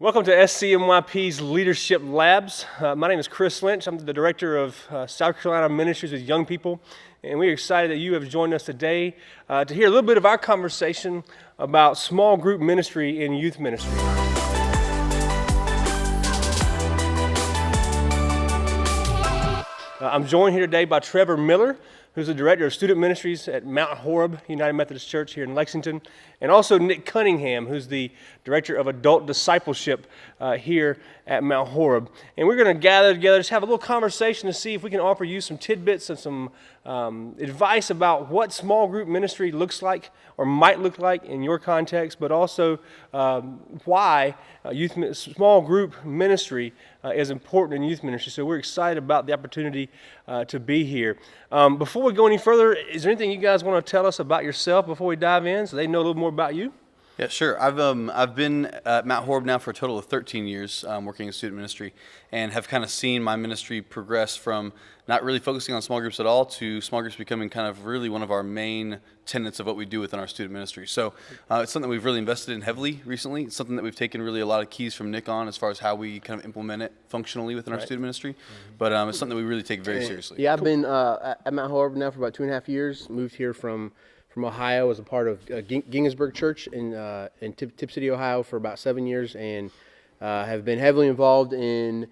Welcome to SCMYP's Leadership Labs. My name is Chris Lynch. I'm the Director of South Carolina Ministries with Young People, and we're excited that you have joined us today to hear a little bit of our conversation about small group ministry and youth ministry. I'm joined here today by Trevor Miller, who's the Director of Student Ministries at Mount Horeb United Methodist Church here in Lexington, and also Nick Cunningham, who's the Director of Adult Discipleship here at Mount Horeb. And we're going to gather together, just have a little conversation to see if we can offer you some tidbits and some advice about what small group ministry looks like or might look like in your context, but also why small group ministry is important in youth ministry. So we're excited about the opportunity to be here. Before we go any further, is there anything you guys want to tell us about yourself before we dive in so they know a little more about you? Yeah, sure. I've been at Mount Horeb now for a total of 13 years working in student ministry, and have kind of seen my ministry progress from not really focusing on small groups at all to small groups becoming kind of really one of our main tenets of what we do within our student ministry. So it's something we've really invested in heavily recently. It's something that we've taken really a lot of keys from Nick on as far as how we kind of implement it functionally within our student ministry. Mm-hmm. But it's something we really take very seriously. Yeah, I've been at Mount Horeb now for about 2.5 years. Moved here from Ohio as a part of Ginsburg Church in Tip City, Ohio for about 7 years, and have been heavily involved in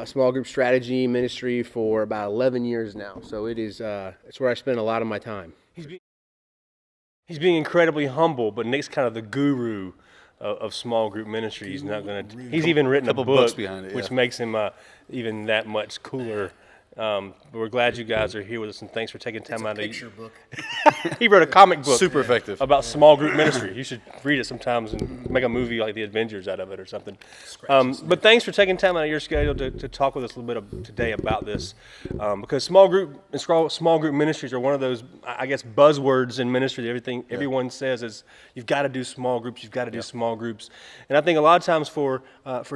small group strategy ministry for about 11 years now. So it's where I spend a lot of my time. He's being incredibly humble, but Nick's kind of the guru of small group ministry. He's not going to. He's even written a book behind it, which makes him even that much cooler. But we're glad you guys are here with us, and thanks for taking time out. Picture book. He wrote a comic book, super effective, about small group ministry. You should read it sometimes and make a movie like The Avengers out of it or something. But thanks for taking time out of your schedule to talk with us a little bit today about this, because small group ministries are one of those, I guess, buzzwords in ministry. Everyone says is you've got to do small groups. You've got to do small groups, and I think a lot of times for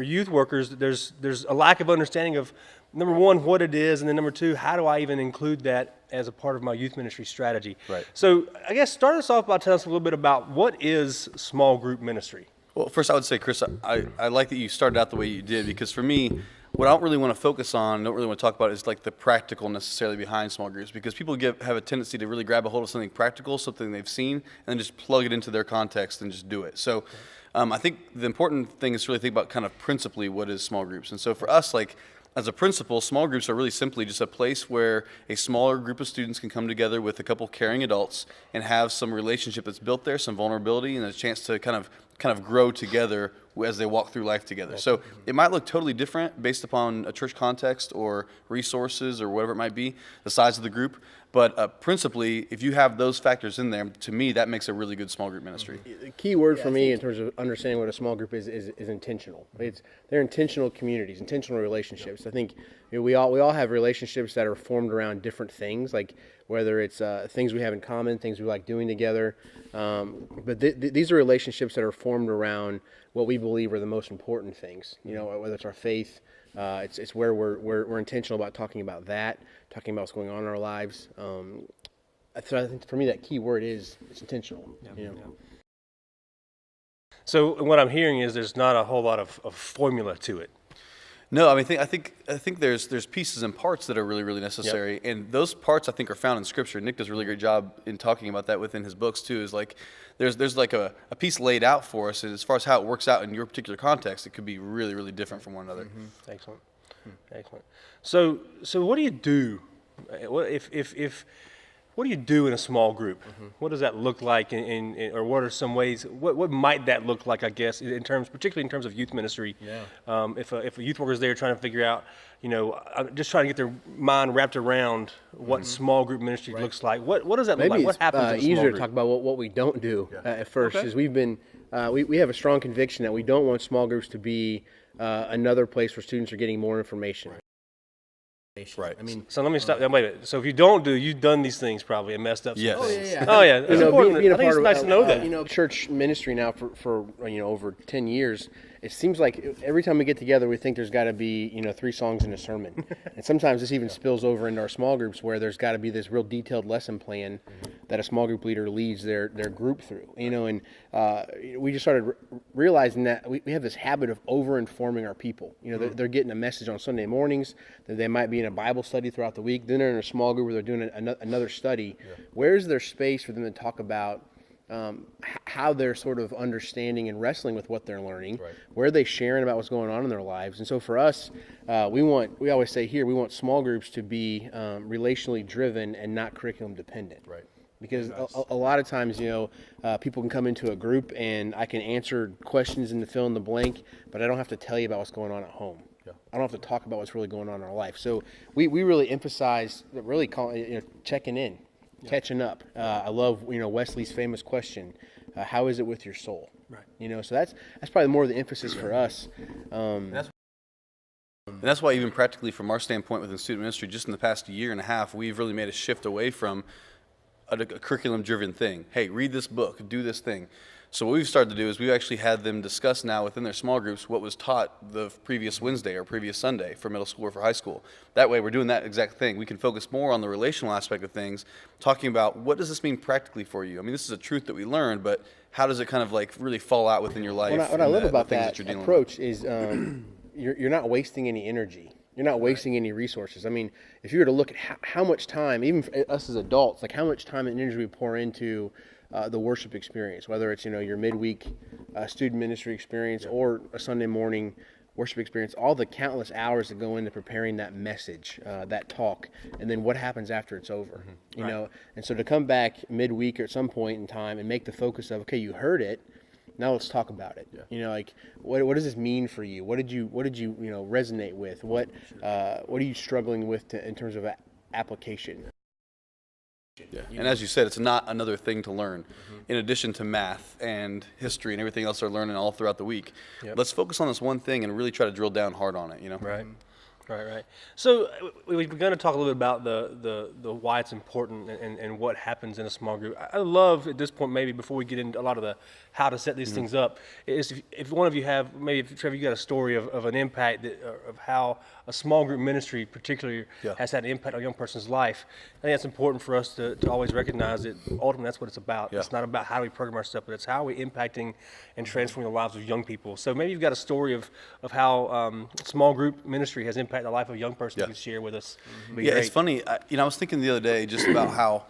youth workers, there's a lack of understanding of, number one, what it is, and then number two, how do I even include that as a part of my youth ministry strategy? Right. So I guess start us off by telling us a little bit about what is small group ministry. Well, first I would say, Chris, I like that you started out the way you did, because for me, what I don't really want to focus on, don't really want to talk about is like the practical necessarily behind small groups, because people have a tendency to really grab a hold of something practical, something they've seen, and then just plug it into their context and just do it. So I think the important thing is to really think about kind of principally what is small groups. And so for us, like, as a principle, small groups are really simply just a place where a smaller group of students can come together with a couple caring adults and have some relationship that's built there, some vulnerability, and a chance to kind of grow together as they walk through life together. So it might look totally different based upon a church context or resources or whatever it might be, the size of the group. But principally, if you have those factors in there, to me, that makes a really good small group ministry. The key word for me in terms of understanding what a small group is intentional. They're intentional communities, intentional relationships. I think we all have relationships that are formed around different things, like whether it's things we have in common, things we like doing together. But these are relationships that are formed around what we believe are the most important things. You know, whether it's our faith. It's where we're intentional about talking about what's going on in our lives. So I think for me that key word is it's intentional. Yeah. So what I'm hearing is there's not a whole lot of formula to it. No, I mean, I think there's pieces and parts that are really, really necessary, and those parts I think are found in Scripture. Nick does a really great job in talking about that within his books too. Is like there's like a piece laid out for us, and as far as how it works out in your particular context, it could be really, really different from one another. Mm-hmm. Excellent. So what do you do? What do you do in a small group? Mm-hmm. What does that look like, or what are some ways? What might that look like? I guess particularly in terms of youth ministry. Yeah. If a youth worker is there trying to figure out, just trying to get their mind wrapped around what small group ministry looks like. What does that look like? What happens in a small group? Easier to talk about what we don't do at first. Is we have a strong conviction that we don't want small groups to be another place where students are getting more information. Right. I mean, so let me stop. Wait a minute. So if you don't you've done these things probably and messed up some things. Yeah. Oh yeah. It's important. Being I think it's nice to know that. Church ministry now for over 10 years, it seems like every time we get together, we think there's got to be 3 songs in a sermon, and sometimes this even spills over into our small groups where there's got to be this real detailed lesson plan that a small group leader leads their group through. And we just started realizing that we have this habit of over-informing our people. They're getting a message on Sunday mornings, that they might be in a Bible study throughout the week, then they're in a small group where they're doing another study. Where's their space for them to talk about how they're sort of understanding and wrestling with what they're learning, where are they sharing about what's going on in their lives? And so for us, we always say here, we want small groups to be relationally driven and not curriculum dependent. Right. Because a lot of times, people can come into a group and I can answer questions in the fill in the blank, but I don't have to tell you about what's going on at home. Yeah. I don't have to talk about what's really going on in our life. So we really emphasize really checking in. Catching up. I love Wesley's famous question, how is it with your soul? Right. So that's probably more of the emphasis for us. And that's why even practically from our standpoint within student ministry, just in the past year and a half, we've really made a shift away from a curriculum-driven thing. Hey, read this book, do this thing. So what we've started to do is we've actually had them discuss now within their small groups what was taught the previous Wednesday or previous Sunday for middle school or for high school. That way we're doing that exact thing. We can focus more on the relational aspect of things, talking about what does this mean practically for you? I mean, this is a truth that we learned, but how does it kind of like really fall out within your life? What I love about that you're dealing approach is you're not wasting any energy. You're not wasting any resources. I mean, if you were to look at how much time, even for us as adults, like how much time and energy we pour into the worship experience, whether it's your midweek student ministry experience or a Sunday morning worship experience, all the countless hours that go into preparing that message, that talk, and then what happens after it's over. And so to come back midweek or at some point in time and make the focus of, okay, you heard it, now let's talk about it. Like what does this mean for you? What did you resonate with? What are you struggling with in terms of application? Yeah. And as you said, it's not another thing to learn. In addition to math and history and everything else they're learning all throughout the week, let's focus on this one thing and really try to drill down hard on it. Right. So we've begun to talk a little bit about the why it's important and what happens in a small group. I love at this point, maybe before we get into a lot of the how to set these things up, is if one of you have, maybe if Trevor, you got a story of an impact of how a small group ministry particularly has had an impact on a young person's life. I think that's important for us to always recognize that ultimately that's what it's about. It's not about how do we program our stuff, but it's how are we impacting and transforming the lives of young people. So maybe you've got a story of how small group ministry has impacted the life of a young person you can share with us. It's funny. I was thinking the other day just about how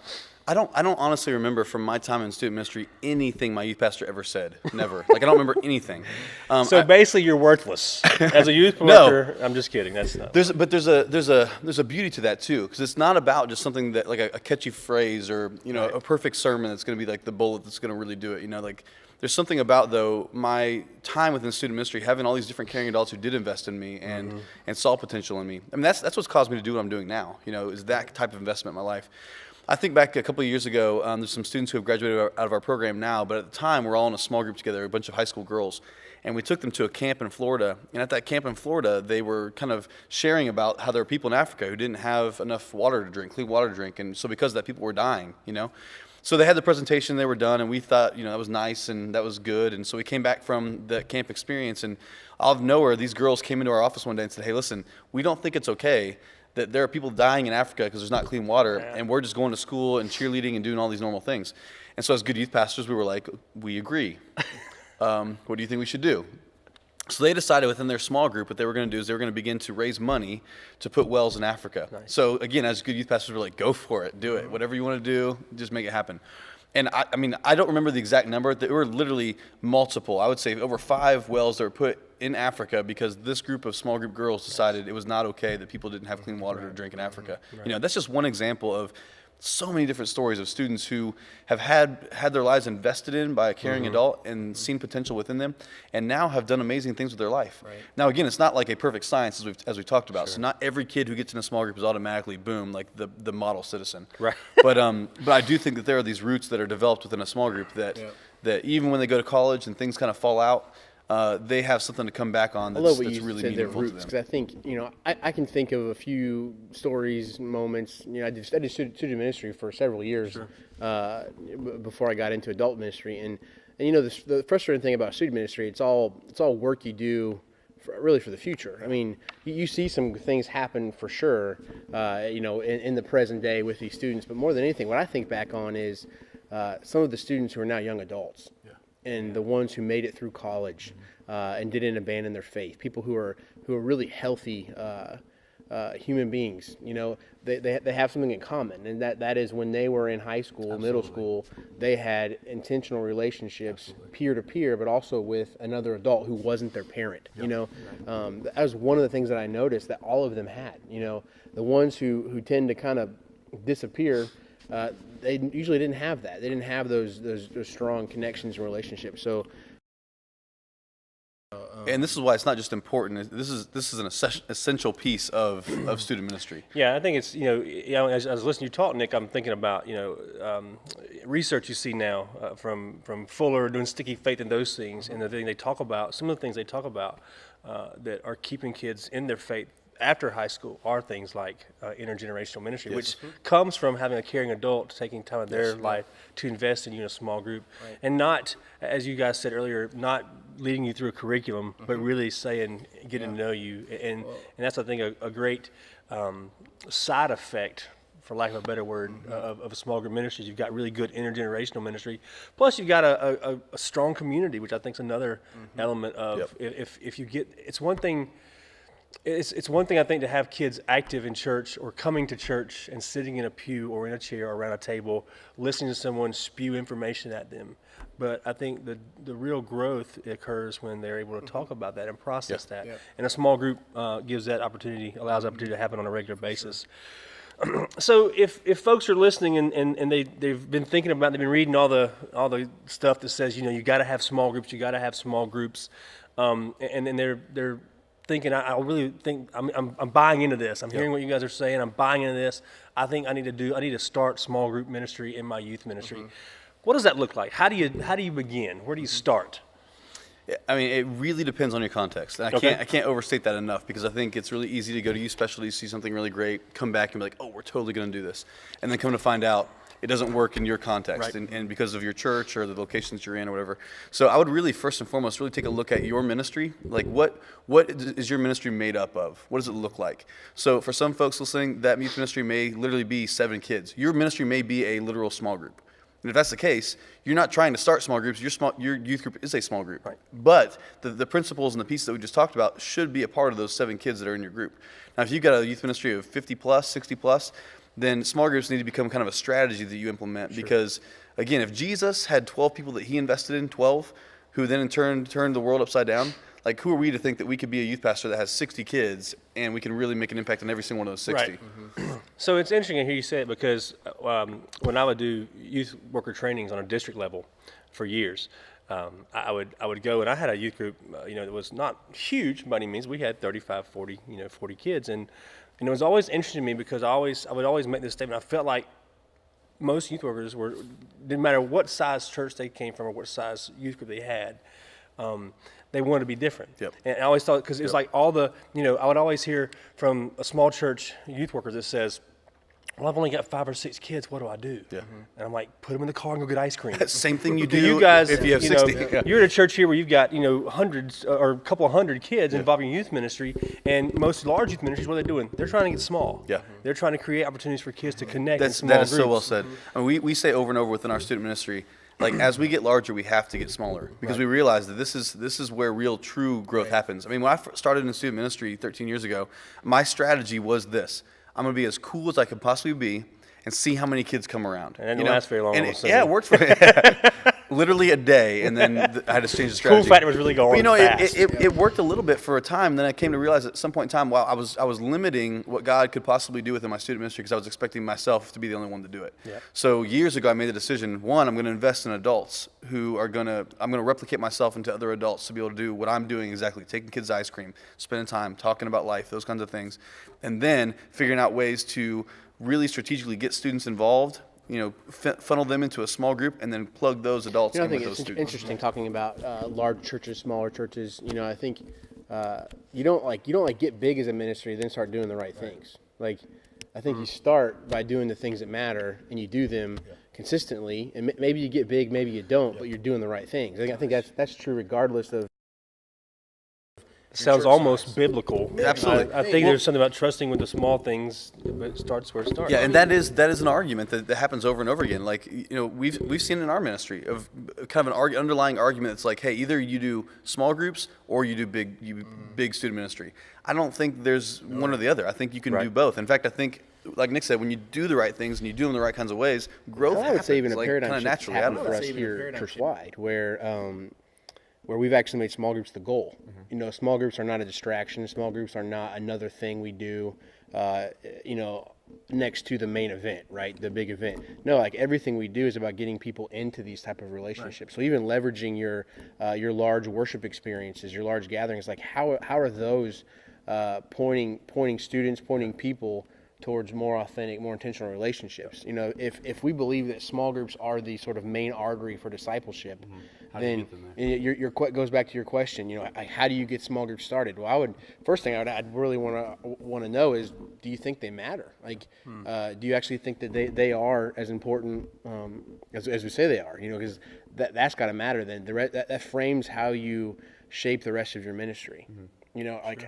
I don't honestly remember from my time in student ministry anything my youth pastor ever said. Never. Like I don't remember anything. So basically, you're worthless as a youth worker. I'm just kidding. That's not. There's a beauty to that too, because it's not about just something that like a catchy phrase or a perfect sermon that's going to be like the bullet that's going to really do it. Like there's something about though my time within student ministry, having all these different caring adults who did invest in me and saw potential in me. I mean that's what's caused me to do what I'm doing now. Is that type of investment in my life. I think back a couple of years ago, there's some students who have graduated out of our program now, but at the time we're all in a small group together, a bunch of high school girls, and we took them to a camp in Florida. And at that camp in Florida, they were kind of sharing about how there were people in Africa who didn't have enough water to drink, clean water to drink, and so because of that, people were dying. So they had the presentation, they were done, and we thought, that was nice and that was good. And so we came back from the camp experience, and out of nowhere, these girls came into our office one day and said, "Hey, listen, we don't think it's okay that there are people dying in Africa because there's not clean water, and we're just going to school and cheerleading and doing all these normal things." And so as good youth pastors, we were like, we agree. What do you think we should do? So they decided within their small group what they were going to do is they were going to begin to raise money to put wells in Africa. Nice. So again, as good youth pastors, we're like, go for it, do it. Whatever you want to do, just make it happen. And I mean, I don't remember the exact number. There were literally multiple, I would say over 5 wells that were put in Africa because this group of small group girls decided it was not okay that people didn't have clean water to drink in Africa. That's just one example of so many different stories of students who have had their lives invested in by a caring adult and seen potential within them, and now have done amazing things with their life. Now, again, it's not like a perfect science as we've talked about. So not every kid who gets in a small group is automatically boom like the model citizen. But I do think that there are these roots that are developed within a small group that even when they go to college and things kind of fall out, they have something to come back on that's really meaningful to them. Because I think, I can think of a few stories, moments. I did student ministry for several years before I got into adult ministry, and And the frustrating thing about student ministry, it's all work you do really for the future. I mean, you see some things happen for sure, in the present day with these students. But more than anything, what I think back on is some of the students who are now young adults, and the ones who made it through college and didn't abandon their faith. People who are really healthy human beings. They have something in common, and that is when they were in high school, middle school, they had intentional relationships peer to peer, but also with another adult who wasn't their parent. That was one of the things that I noticed that all of them had. The ones who tend to kind of disappear, they usually didn't have that. They didn't have those strong connections and relationships. So. And this is why it's not just important. This is an essential piece of student ministry. Yeah, I think it's, as I was listening to you talk, Nick, I'm thinking about, research you see now from Fuller doing sticky faith and those things, and some of the things they talk about that are keeping kids in their faith after high school are things like intergenerational ministry, which comes from having a caring adult taking time of their life to invest in you in a small group, and not, as you guys said earlier, not leading you through a curriculum, but really getting to know you, and that's, I think, a great side effect, for lack of a better word, of a small group ministry. You've got really good intergenerational ministry, plus you've got a strong community, which I think is another element of if you get. It's one thing. It's one thing, I think, to have kids active in church or coming to church and sitting in a pew or in a chair or around a table, listening to someone spew information at them. But I think the real growth occurs when they're able to talk about that and process that. Yeah. And a small group allows that opportunity to happen on a regular basis. So if folks are listening and they've been thinking about, they've been reading all the stuff that says, you got to have small groups, and then they're thinking, I really think I'm buying into this. I'm hearing what you guys are saying. I'm buying into this. I think I need to start small group ministry in my youth ministry. What does that look like? How do you begin? Where do you start? I mean, it really depends on your context. And I can't overstate that enough, because I think it's really easy to go to youth specialties, see something really great, come back and be like, oh, we're totally going to do this. And then come to find out it doesn't work in your context, and because of your church or the locations you're in or whatever. So I would really, first and foremost, really take a look at your ministry. Like, what is your ministry made up of? What does it look like? So for some folks listening, that youth ministry may literally be 7 kids. Your ministry may be a literal small group. And if that's the case, you're not trying to start small groups. Your youth group is a small group. Right. But the principles and the pieces that we just talked about should be a part of those 7 kids that are in your group. Now, if you've got a youth ministry of 50 plus, 60 plus, then small groups need to become kind of a strategy that you implement. Sure. Because, again, if Jesus had 12 people that he invested in, 12, who then in turn turned the world upside down, like, who are we to think that we could be a youth pastor that has 60 kids and we can really make an impact on every single one of those 60? Right. So it's interesting to hear you say it, because when I would do youth worker trainings on a district level for years, I would go, and I had a youth group, that was not huge by any means. We had 35, 40 kids, and it was always interesting to me, because I would always make this statement. I felt like most youth workers didn't matter what size church they came from or what size youth group they had, they wanted to be different. Yep. And I always thought, because it's like I would always hear from a small church youth worker that says, well, I've only got 5 or 6 kids. What do I do? Yeah. And I'm like, put them in the car and go get ice cream. Same thing you do you guys, if you have 60. You're in a church here where you've got, hundreds or a couple of hundred kids involving youth ministry, and most large youth ministries, what are they doing? They're trying to get small. Yeah. They're trying to create opportunities for kids to connect in small groups. That is so well said. I mean, we say over and over within our student ministry, like, as we get larger, we have to get smaller, because we realize that this is where real, true growth happens. I mean, when I started in student ministry 13 years ago, my strategy was this: I'm going to be as cool as I could possibly be, and see how many kids come around. And it didn't last very long. And it worked for me. Literally a day, and then I had to change the strategy. Cool factor was really going fast. It worked a little bit for a time. Then I came to realize at some point in time, wow, I was limiting what God could possibly do within my student ministry, because I was expecting myself to be the only one to do it. Yeah. So years ago, I made the decision: 1, I'm going to invest in adults who I'm going to replicate myself into other adults to be able to do what I'm doing exactly, taking kids ice cream, spending time talking about life, those kinds of things, and then figuring out ways to really strategically get students involved, funnel them into a small group, and then plug those adults in with those students. I think it's interesting talking about large churches, smaller churches. I think you don't get big as a ministry, then start doing the right things. Like, I think you start by doing the things that matter, and you do them consistently, and maybe you get big, maybe you don't, but you're doing the right things. I think that's true regardless of. Sounds almost biblical. Absolutely. I think there's something about trusting with the small things, but it starts where it starts. Yeah, and that is an argument that happens over and over again. Like, we've seen in our ministry of kind of an underlying argument that's like, hey, either you do small groups or you do big student ministry. I don't think there's one or the other. I think you can do both. In fact, I think, like Nick said, when you do the right things and you do them the right kinds of ways, growth happens. I would say even a paradigm shift naturally happened for us here church-wide, where we've actually made small groups the goal. Small groups are not a distraction. Small groups are not another thing we do, next to the main event, right? The big event. No, like everything we do is about getting people into these type of relationships. Right. So even leveraging your large worship experiences, your large gatherings, like how are those pointing students, pointing people towards more authentic, more intentional relationships? If we believe that small groups are the sort of main artery for discipleship, then your goes back to your question. How do you get small groups started? Well, first thing I'd really want to know is, do you think they matter? Like, do you actually think that they are as important as we say they are? Because that's got to matter. Then that frames how you shape the rest of your ministry.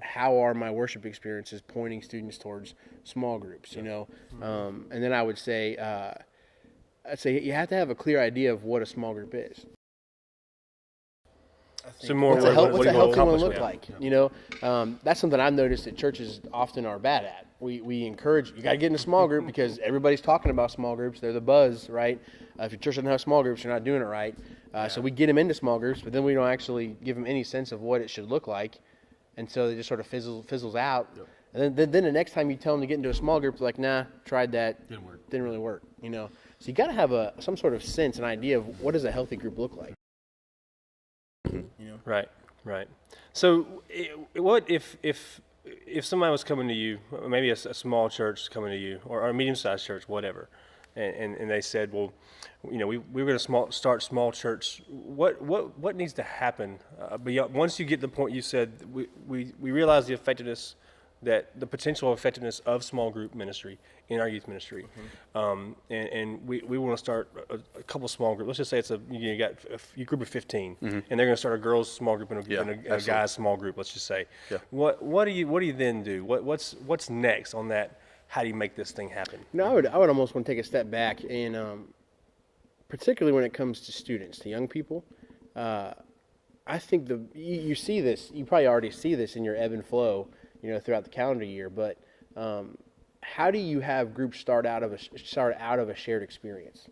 How are my worship experiences pointing students towards small groups, and then I would say, you have to have a clear idea of what a small group is. So more what's a healthy one look like? That's something I've noticed that churches often are bad at. We encourage, you got to get in a small group because everybody's talking about small groups. They're the buzz, right? If your church doesn't have small groups, you're not doing it right. So we get them into small groups, but then we don't actually give them any sense of what it should look like. And so they just sort of fizzles out. Yep. And then the next time you tell them to get into a small group, they're like, nah, tried that. Didn't really work. So you got to have some sort of sense, an idea of what does a healthy group look like. Right. So what if somebody was coming to you, maybe a small church coming to you, or a medium-sized church, whatever, and they said, well, we were going to start small church. What needs to happen? But once you get to the point you said, we realize the effectiveness, the potential effectiveness of small group ministry in our youth ministry, and we want to start a couple small groups. Let's just say you got a group of 15, and they're going to start a girls' small group and a guys' small group. Let's just say, what do you then do? What's next on that? How do you make this thing happen? I would almost want to take a step back, and particularly when it comes to students, to young people. I think you see this. You probably already see this in your ebb and flow, throughout the calendar year. But how do you have groups start out of a shared experience?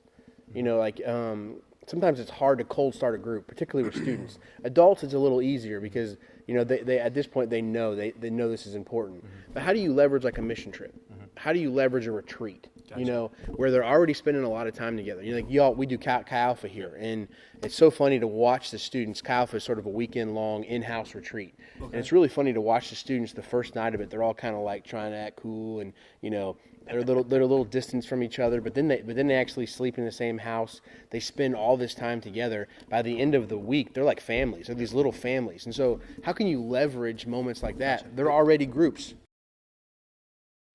Sometimes it's hard to cold start a group, particularly with students. Adults, it's a little easier because they at this point they know this is important. But how do you leverage like a mission trip? How do you leverage a retreat? Gotcha. Where they're already spending a lot of time together. We do Chi Alpha here, and it's so funny to watch the students. Chi Alpha is sort of a weekend-long in-house retreat, and it's really funny to watch the students the first night of it. They're all kind of like trying to act cool, and they're a little distance from each other. But then they actually sleep in the same house. They spend all this time together. By the end of the week, they're like families. They're these little families. And so, how can you leverage moments like that? They're already groups.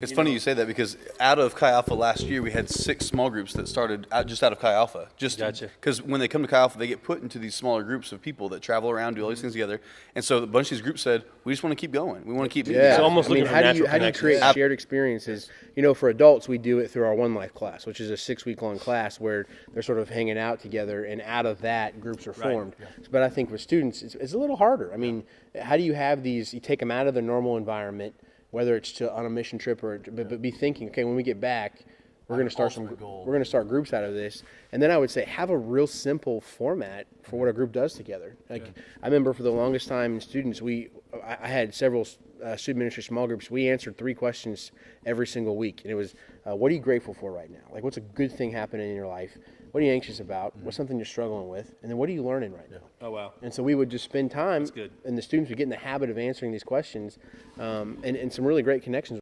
It's funny you say that because out of Chi Alpha last year, we had 6 small groups that started out of Chi Alpha. Just because when they come to Chi Alpha, they get put into these smaller groups of people that travel around, do all these things together. And so a bunch of these groups said, we just want to keep going. We want to keep doing It's almost looking how do you create shared experiences? For adults, we do it through our One Life class, which is a 6-week-long class where they're sort of hanging out together, and out of that, groups are formed. Right. Yeah. But I think with students, it's a little harder. How do you have these? You take them out of their normal environment, whether it's on a mission trip but be thinking, okay, when we get back, we're going to start groups out of this. And then I would say have a real simple format for what a group does together. I remember for the longest time in students, I had several student ministry small groups. We answered 3 questions every single week, and it was, what are you grateful for right now? Like, what's a good thing happening in your life? What are you anxious about? What's something you're struggling with? And then what are you learning right now? Oh, wow. And so we would just spend time, and the students would get in the habit of answering these questions, and some really great connections.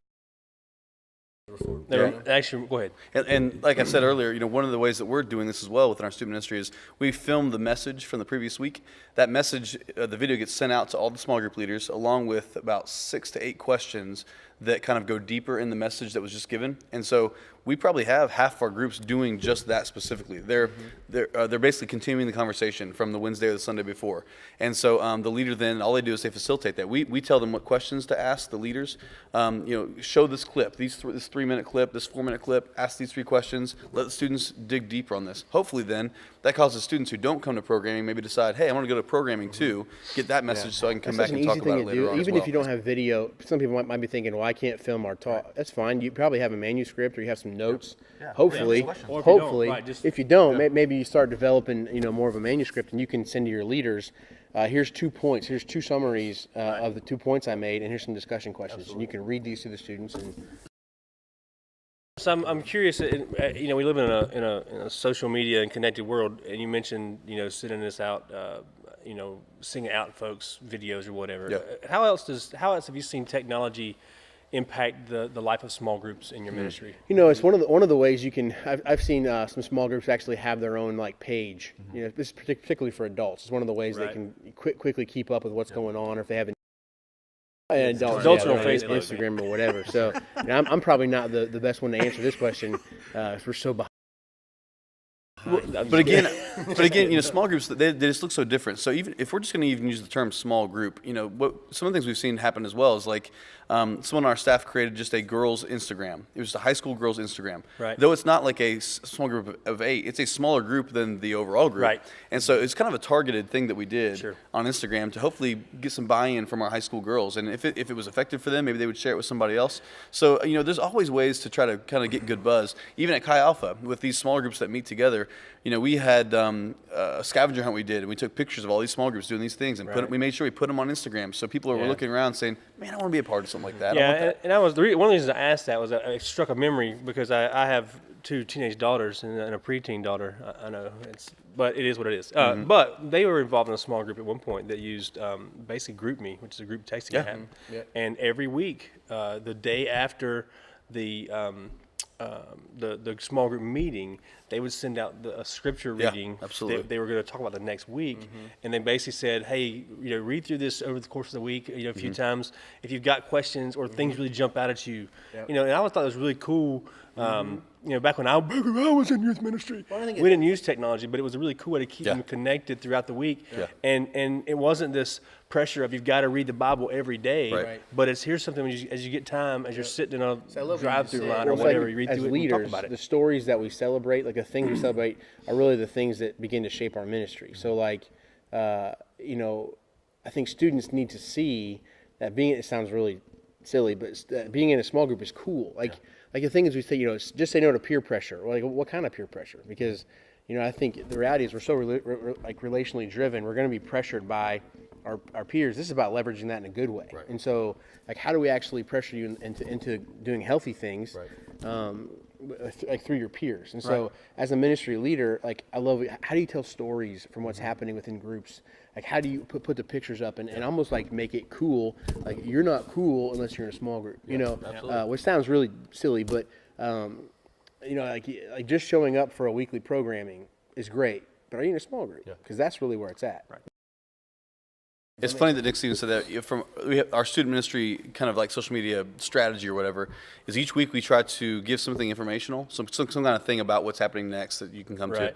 actually, go ahead. And like I said earlier, one of the ways that we're doing this as well within our student ministry is we film the message from the previous week. That message, the video gets sent out to all the small group leaders along with about 6 to 8 questions that kind of go deeper in the message that was just given. And so we probably have half of our groups doing just that specifically. They're basically continuing the conversation from the Wednesday or the Sunday before. And so the leader then, all they do is they facilitate that. We tell them what questions to ask the leaders. Show this clip, this 3-minute clip, this 4-minute clip, ask these 3 questions, let the students dig deeper on this. Hopefully then, that causes students who don't come to programming maybe decide, hey, I want to go to programming too, get that message so I can come back and talk about it later on Even as well. if you don't have video, some people might be thinking, well, I can't film our talk. That's fine. You probably have a manuscript or you have some notes. Hopefully, if you don't, maybe you start developing, more of a manuscript, and you can send to your leaders. Here's 2 points. Here's 2 summaries of the 2 points I made, and here's some discussion questions. And you can read these to the students. So I'm curious. We live in a social media and connected world, and you mentioned sending this out, singing out folks videos or whatever. Yeah. How else have you seen technology impact the life of small groups in your ministry? It's one of the ways you can. I've seen some small groups actually have their own page. This is particularly for adults. It's one of the ways they can quickly keep up with what's going on, or if they have adults are on Facebook, Instagram, or whatever. So I'm probably not the best one to answer this question. If we're so behind. But again, small groups, they just look so different. So even if we're just going to even use the term small group, some of the things we've seen happen as well is someone on our staff created just a girls' Instagram. It was a high school girls' Instagram. Right. Though it's not like a small group of 8, it's a smaller group than the overall group. Right. And so it's kind of a targeted thing that we did Sure. on Instagram to hopefully get some buy-in from our high school girls. And if it was effective for them, maybe they would share it with somebody else. So, there's always ways to try to kind of get good buzz. Even at Chi Alpha, with these smaller groups that meet together, we had a scavenger hunt we did, and we took pictures of all these small groups doing these things, and we made sure we put them on Instagram, so people were looking around saying, "Man, I want to be a part of something like that." Yeah, and I was one of the reasons I asked that was that it struck a memory because I have 2 teenage daughters and a preteen daughter. I know but it is what it is. But they were involved in a small group at one point that used basically GroupMe, which is a group texting app. And every week, the day after the small group meeting, they would send out a scripture reading that they were going to talk about the next week, and they basically said, "Hey, read through this over the course of the week, a few times. If you've got questions or things really jump out at you, And I always thought it was really cool. Back when I was in youth ministry, we didn't use technology, but it was a really cool way to keep them connected throughout the week. And it wasn't this pressure of you've got to read the Bible every day, but it's here's something as you get time, as you're sitting in a drive-through line or whatever, you read through it and talk about it. The stories that we celebrate, the things we celebrate, are really the things that begin to shape our ministry. So, I think students need to see that it sounds really silly, but being in a small group is cool. The thing is, we say, just say no to peer pressure. What kind of peer pressure? Because, I think the reality is we're so relationally driven. We're going to be pressured by our peers. This is about leveraging that in a good way. Right. And so, how do we actually pressure you into doing healthy things? Right. Through your peers. And so as a ministry leader, I love it. How do you tell stories from what's happening within groups? How do you put the pictures up and almost make it cool? You're not cool unless you're in a small group, which sounds really silly, but just showing up for a weekly programming is great, but are you in a small group? Because that's really where it's at. Right. It's funny that Nick Stevens said that. We have our student ministry kind of social media strategy or whatever is each week we try to give something informational, some kind of thing about what's happening next that you can come to,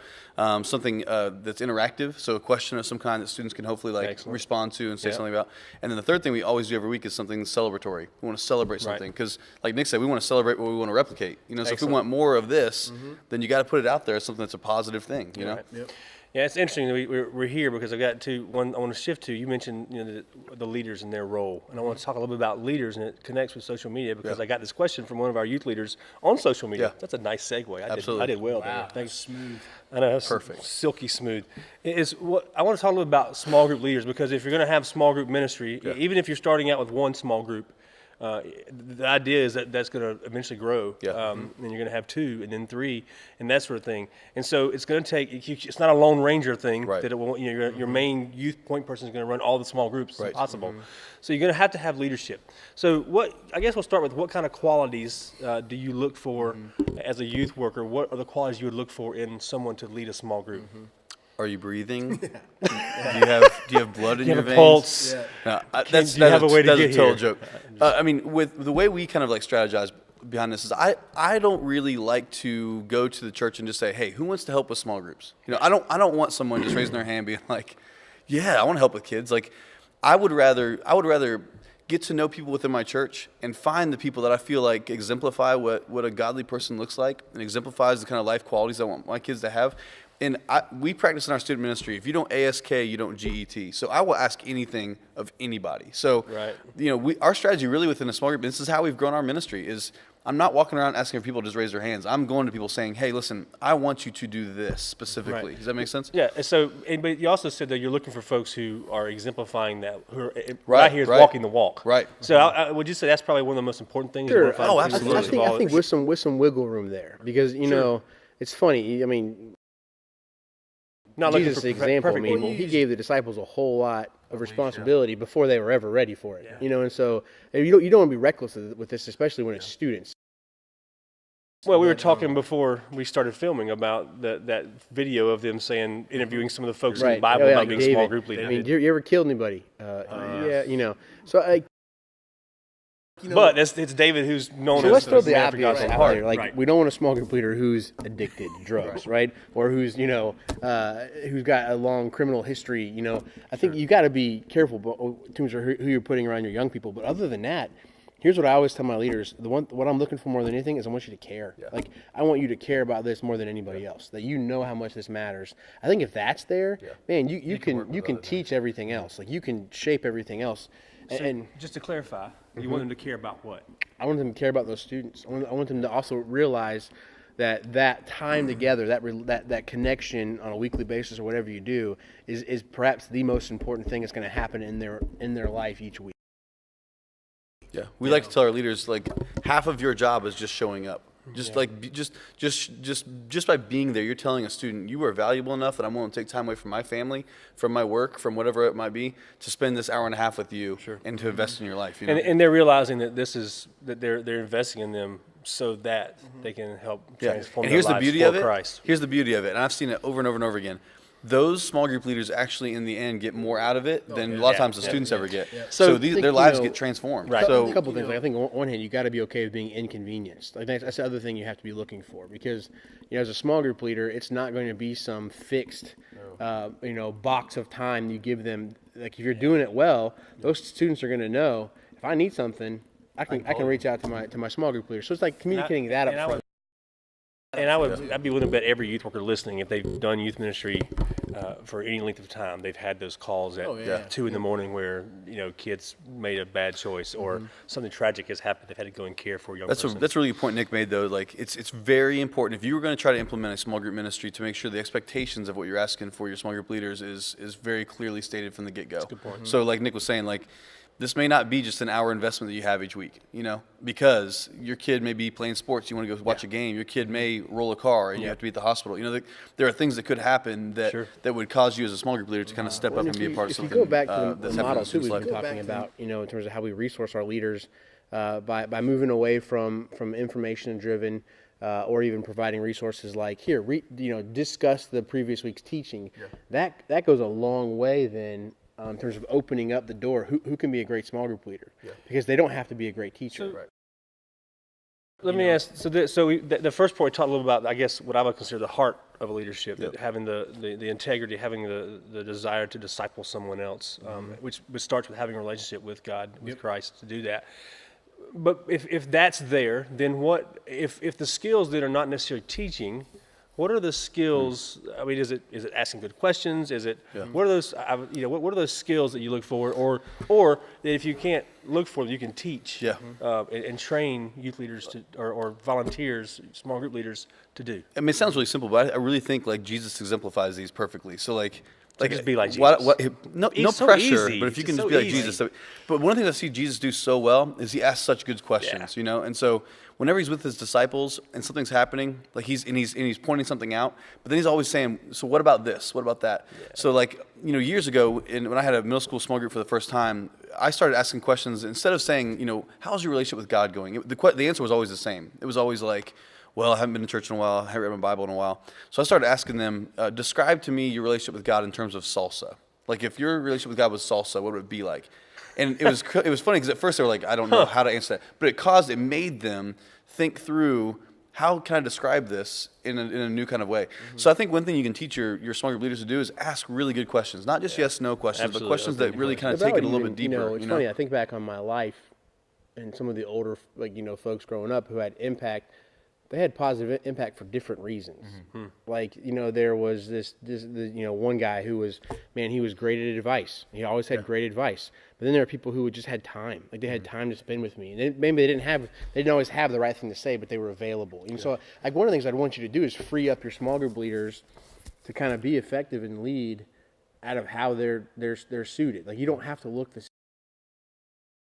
something that's interactive, so a question of some kind that students can hopefully respond to and say something about. And then the third thing we always do every week is something celebratory. We want to celebrate something because, like Nick said, we want to celebrate what we want to replicate. So if we want more of this, then you got to put it out there as something that's a positive thing. Yep. Yeah, it's interesting that we're here because I've got one I want to shift to. You mentioned the leaders and their role, and I want to talk a little bit about leaders, and it connects with social media because I got this question from one of our youth leaders on social media. That's a nice segue. I did well there. Thanks. Smooth. I know, that's perfect, silky smooth. I want to talk a little about small group leaders because if you're going to have small group ministry, even if you're starting out with one small group, The idea is that that's going to eventually grow, Yeah. and you're going to have 2 and then 3 and that sort of thing. And so it's going to take. It's not a Lone Ranger thing Right. that it will. Your main youth point person is going to run all the small groups. It's Right. impossible. So you're going to have leadership. So I guess we'll start with what kind of qualities do you look for as a youth worker? What are the qualities you would look for in someone to lead a small group? Are you breathing? do you have blood in Do you your have a veins? pulse? No, Do you have a way to that's get a total here? joke. I mean, with the way we kind of like strategize behind this is I don't really like to go to the church and just say, hey, who wants to help with small groups? I don't want someone just raising their hand being like, yeah, I want to help with kids. Like, I would rather get to know people within my church and find the people that I feel like exemplify what a godly person looks like and exemplifies the kind of life qualities I want my kids to have. And we practice in our student ministry. If you don't ASK, you don't GET. So I will ask anything of anybody. So, Right. Our strategy really within a small group, this is how we've grown our ministry, is I'm not walking around asking for people to just raise their hands. I'm going to people saying, hey, listen, I want you to do this specifically. Right. Does that make sense? Yeah. And so, but you also said that you're looking for folks who are exemplifying that. Who are, what I Right, hear is right. walking the walk. Right. So would you say that's probably one of the most important things? Sure. You want to find Oh, people absolutely. first of all? I think with some wiggle room there, because it's funny. I mean, Not looking Jesus' for example. I perfect mean, people. he gave the disciples a whole lot of responsibility before they were ever ready for it. And so you don't want to be reckless with this, especially when it's students. Well, we were talking before we started filming about that video of them interviewing some of the folks in the Bible about like being David. small group leaders. I mean, you ever killed anybody? Yeah. So But it's David who's known So as let's throw the the man after obvious God's out heart. there. Like, we don't want a small group leader who's addicted to drugs, right? Or who's, who's got a long criminal history. I think you got to be careful in terms of who you're putting around your young people. But other than that, here's what I always tell my leaders: what I'm looking for more than anything is I want you to care. Like, I want you to care about this more than anybody else. That you know how much this matters. I think if that's there, man, you can teach everything else. Like, you can shape everything else. And Just to clarify, you want them to care about what? I want them to care about those students. I want them to also realize that time together, that connection on a weekly basis or whatever you do, is perhaps the most important thing that's going to happen in their life each week. Yeah, we like to tell our leaders, like, half of your job is just showing up. Just by being there, you're telling a student, you are valuable enough that I'm willing to take time away from my family, from my work, from whatever it might be, to spend this hour and a half with you and to invest in your life. And they're realizing that they're investing in them so that they can help transform And their here's the lives beauty for of it. Christ. Here's the beauty of it, and I've seen it over and over and over again. Those small group leaders actually, in the end, get more out of it than a lot of times the students ever get. So their lives get transformed. Right. So A couple things. Like, I think on one hand, you got to be okay with being inconvenienced. Like, that's the other thing you have to be looking for, because as a small group leader, it's not going to be some fixed, box of time you give them. Like, if you're doing it well, those students are going to know, if I need something, I can reach out to my small group leader. So it's like communicating that up front. And I'd be willing to bet every youth worker listening, if they've done youth ministry for any length of time, they've had those calls at 2 a.m. where kids made a bad choice or something tragic has happened. They've had to go and care for a young person. That's a really good point Nick made, though. Like, it's very important if you were going to try to implement a small group ministry to make sure the expectations of what you're asking for your small group leaders is very clearly stated from the get-go. That's a good point. So, like Nick was saying, like, this may not be just an hour investment that you have each week, because your kid may be playing sports. You want to go watch a game. Your kid may roll a car and you have to be at the hospital. There are things that could happen that would cause you as a small group leader to kind of step up and be a part of something. If you go back to that's the happening model in too we've students' been life. talking about, in terms of how we resource our leaders by moving away from information driven or even providing resources like discuss the previous week's teaching. That goes a long way then. In terms of opening up the door, who can be a great small group leader? Because they don't have to be a great teacher. Let me ask. So the first point we talked a little about, I guess, what I would consider the heart of a leadership, having the integrity, having the desire to disciple someone else, which starts with having a relationship with God, with Christ, to do that. But if that's there, then what? If the skills that are not necessarily teaching, what are the skills? I mean, is it asking good questions? Is it what are those? What are those skills that you look for, or that if you can't look for them, you can teach, and train youth leaders or volunteers, small group leaders to do. I mean, it sounds really simple, but I really think like Jesus exemplifies these perfectly. So like, Like, just be like Jesus. No It's so pressure, easy. but if you It's can so just be like easy. Jesus. So, but one of the things I see Jesus do so well is he asks such good questions, Yeah. And so whenever he's with his disciples and something's happening, like he's pointing something out, but then he's always saying, so what about this? What about that? Yeah. So like, years ago, when I had a middle school small group for the first time, I started asking questions instead of saying, how's your relationship with God going? The answer was always the same. It was always like, well, I haven't been to church in a while. I haven't read my Bible in a while. So I started asking them, describe to me your relationship with God in terms of salsa. Like, if your relationship with God was salsa, what would it be like? And it was funny because at first they were like, I don't know how to answer that. But it made them think through, how can I describe this in a new kind of way? Mm-hmm. So I think one thing you can teach your small group leaders to do is ask really good questions. Not just yes, no questions, Absolutely. but questions that really kind of take it a little bit deeper. It's funny, I think back on my life and some of the older, folks growing up who had impact. They had positive impact for different reasons. Mm-hmm. Like, there was this one guy who was, he was great at advice. He always had great advice. But then there are people who just had time. Like, they had time to spend with me. And maybe they didn't always have the right thing to say, but they were available. And so, like, one of the things I'd want you to do is free up your small group leaders to kind of be effective and lead out of how they're suited. Like, you don't have to look the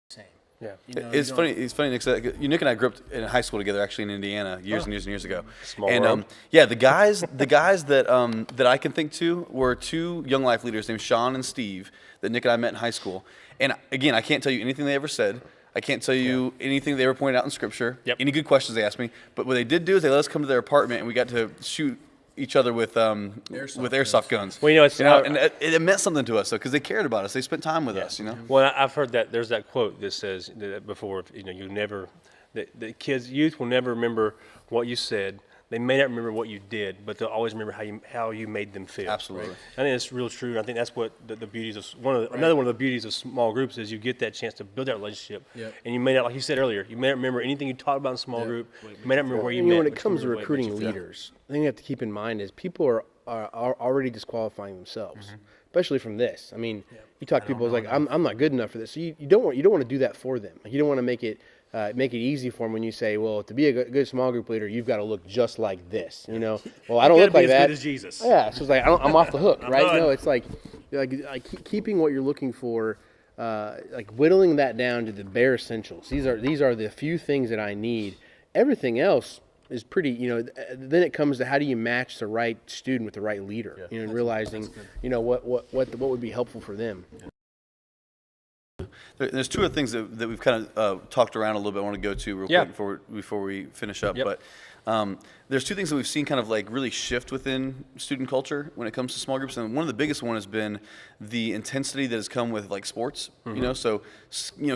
same. Yeah. It's funny, Nick. Nick and I grew up in high school together, actually in Indiana, years and years ago. Small and world. the guys that I can think to were two young life leaders named Sean and Steve that Nick and I met in high school. And again, I can't tell you anything they ever said. I can't tell you anything they ever pointed out in Scripture. Yep. Any good questions they asked me. But what they did do is they let us come to their apartment and we got to shoot each other with airsoft guns. Well, it's and it meant something to us though, because they cared about us. They spent time with us. Well, I've heard that there's that quote that says that before, the youth will never remember what you said. They may not remember what you did, but they'll always remember how you made them feel. Absolutely. Right? I think that's real true. And I think that's what the beauties of another one of the beauties of small groups is you get that chance to build that relationship. Yep. And you may not, like you said earlier, you may not remember anything you talked about in small group. You may not remember where you met. When it but you comes to remember what made recruiting you feel. leaders, the thing you have to keep in mind is people are already disqualifying themselves, especially from this. You talk to people it's like, I'm not good enough for this. So you don't want to do that for them. You don't want to make it easy for them when you say, well, to be a good small group leader, you've got to look just like this. Well, I don't look like that. As good as Jesus. Yeah, so it's like I'm off the hook, right? No, it's like keeping what you're looking for, like whittling that down to the bare essentials. These are the few things that I need. Everything else is pretty. Then it comes to how do you match the right student with the right leader? And realizing, what would be helpful for them. There's two other things that we've kind of talked around a little bit I want to go to real quick before we finish up. Yep. But there's two things that we've seen kind of like really shift within student culture when it comes to small groups. And one of the biggest one has been the intensity that has come with like sports. So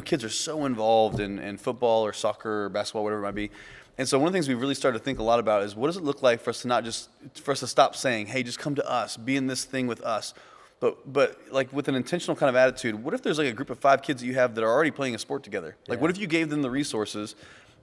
kids are so involved in football or soccer or basketball, whatever it might be. And so one of the things we've really started to think a lot about is what does it look like for us to stop saying, hey, just come to us, be in this thing with us. But like with an intentional kind of attitude, what if there's like a group of 5 kids that you have that are already playing a sport together? Like what if you gave them the resources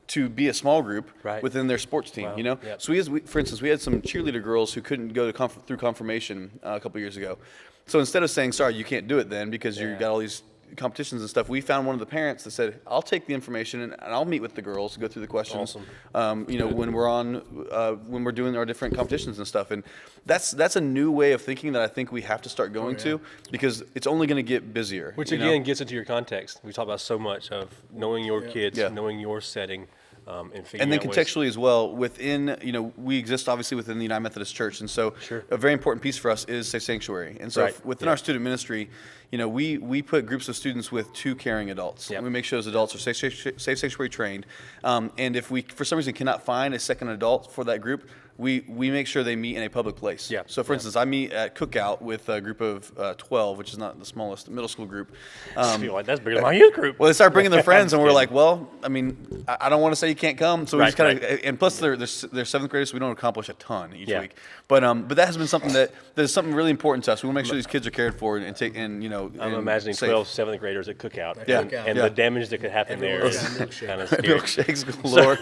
to be a small group within their sports team, Yep. So for instance, we had some cheerleader girls who couldn't go through confirmation a couple years ago. So instead of saying, sorry, you can't do it then because you've got all these competitions and stuff, we found one of the parents that said, I'll take the information and I'll meet with the girls to go through the questions. Awesome. When we're doing our different competitions and stuff. And that's a new way of thinking that I think we have to start going to, because it's only going to get busier. Which again gets into your context. We talk about so much of knowing your kids, knowing your setting, and figuring and then out ways. contextually as well, within, we exist obviously within the United Methodist Church. And so a very important piece for us is safe sanctuary. And so within our student ministry, we put groups of students with 2 caring adults. Yep. And we make sure those adults are safe sanctuary trained. And if we, for some reason, cannot find a second adult for that group, we make sure they meet in a public place. Yeah. So, for instance, I meet at Cookout with a group of 12, which is not the smallest middle school group. I feel like that's bigger than my youth group. Well, they start bringing their friends, and we're like, well, I mean, I don't want to say you can't come. So we just kind of, and plus they're 7th graders, so we don't accomplish a ton each week. But that has been something that's something really important to us. We want to make sure these kids are cared for and take, and I'm imagining safe. 12 7th graders at Cookout. And Yeah. the damage that could happen there is kind of scary. Milkshakes galore,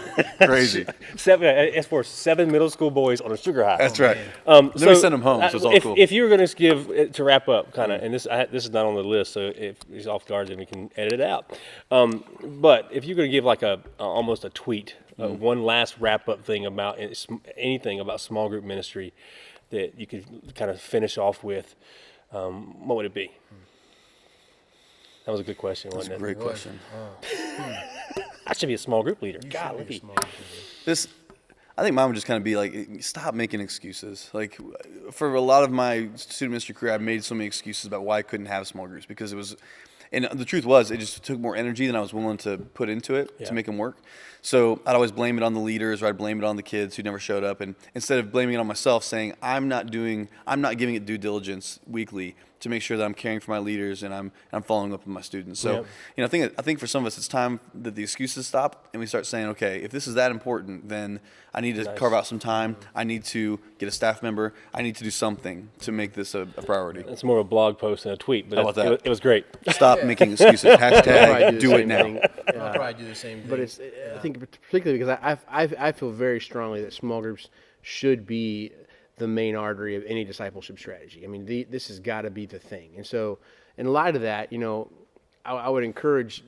crazy. 7 middle school boys on a sugar high. That's right. Then we send them home, so it's all cool. If you were going to give, to wrap up, kind of, and this is not on the list, so if it's off guard, then we can edit it out. But if you're going to give like almost a tweet, one last wrap up thing about anything about small group ministry that you could kind of finish off with, what would it be? That was a good question, wasn't it? Great question. I should be a small group leader. Golly. I think mine would just kind of be like, stop making excuses. Like, for a lot of my student ministry career, I made so many excuses about why I couldn't have small groups because it was, and the truth was, it just took more energy than I was willing to put into it to make them work. So I'd always blame it on the leaders, or I'd blame it on the kids who never showed up. And instead of blaming it on myself, saying I'm not giving it due diligence weekly to make sure that I'm caring for my leaders and I'm following up with my students. So I think for some of us, it's time that the excuses stop and we start saying, okay, if this is that important, then I need to carve out some time. I need to get a staff member. I need to do something to make this a priority. It's more of a blog post than a tweet, but How about that? It was great. Stop making excuses. Hashtag do it now. I'll probably do the same thing. But it's, I think particularly because I feel very strongly that small groups should be the main artery of any discipleship strategy. I mean, this has got to be the thing. And so in light of that, I would encourage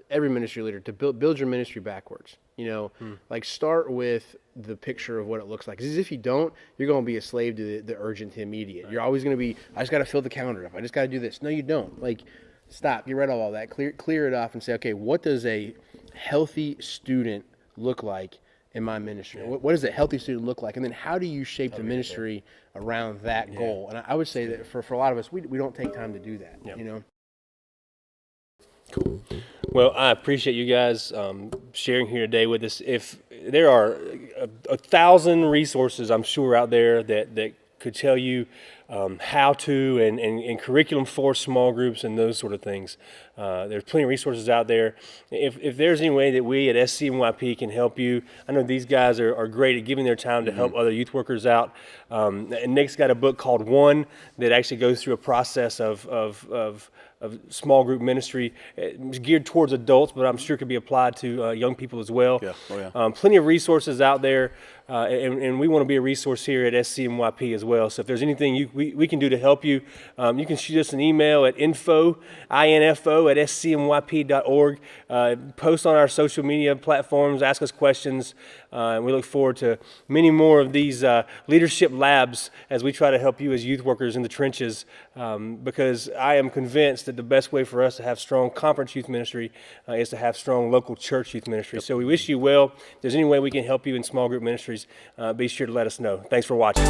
every ministry leader to build your ministry backwards. Like start with the picture of what it looks like. Because if you don't, you're going to be a slave to the urgent to immediate. Right. You're always going to be, I just got to fill the calendar up. I just got to do this. No, you don't. Like, stop. Get rid of all that. Clear it off and say, okay, what does a healthy student look like in my ministry? What does a healthy student look like? And then how do you shape the ministry around that goal? And I would say that for a lot of us, we don't take time to do that, Cool. Well, I appreciate you guys sharing here today with us. If there are 1,000 resources, I'm sure, out there that could tell you how to and curriculum for small groups and those sort of things. There's plenty of resources out there. If there's any way that we at SCMYP can help you, I know these guys are great at giving their time to help other youth workers out. And Nick's got a book called One that actually goes through a process of small group ministry. It's geared towards adults, but I'm sure could be applied to young people as well. Yeah. Oh, yeah. Plenty of resources out there, and we want to be a resource here at SCMYP as well. So if there's anything we can do to help you, you can shoot us an email at info@scmyp.org. Post on our social media platforms, ask us questions, and we look forward to many more of these leadership labs as we try to help you as youth workers in the trenches, because I am convinced that the best way for us to have strong conference youth ministry is to have strong local church youth ministry. So we wish you well. If there's any way we can help you in small group ministries, be sure to let us know. Thanks for watching.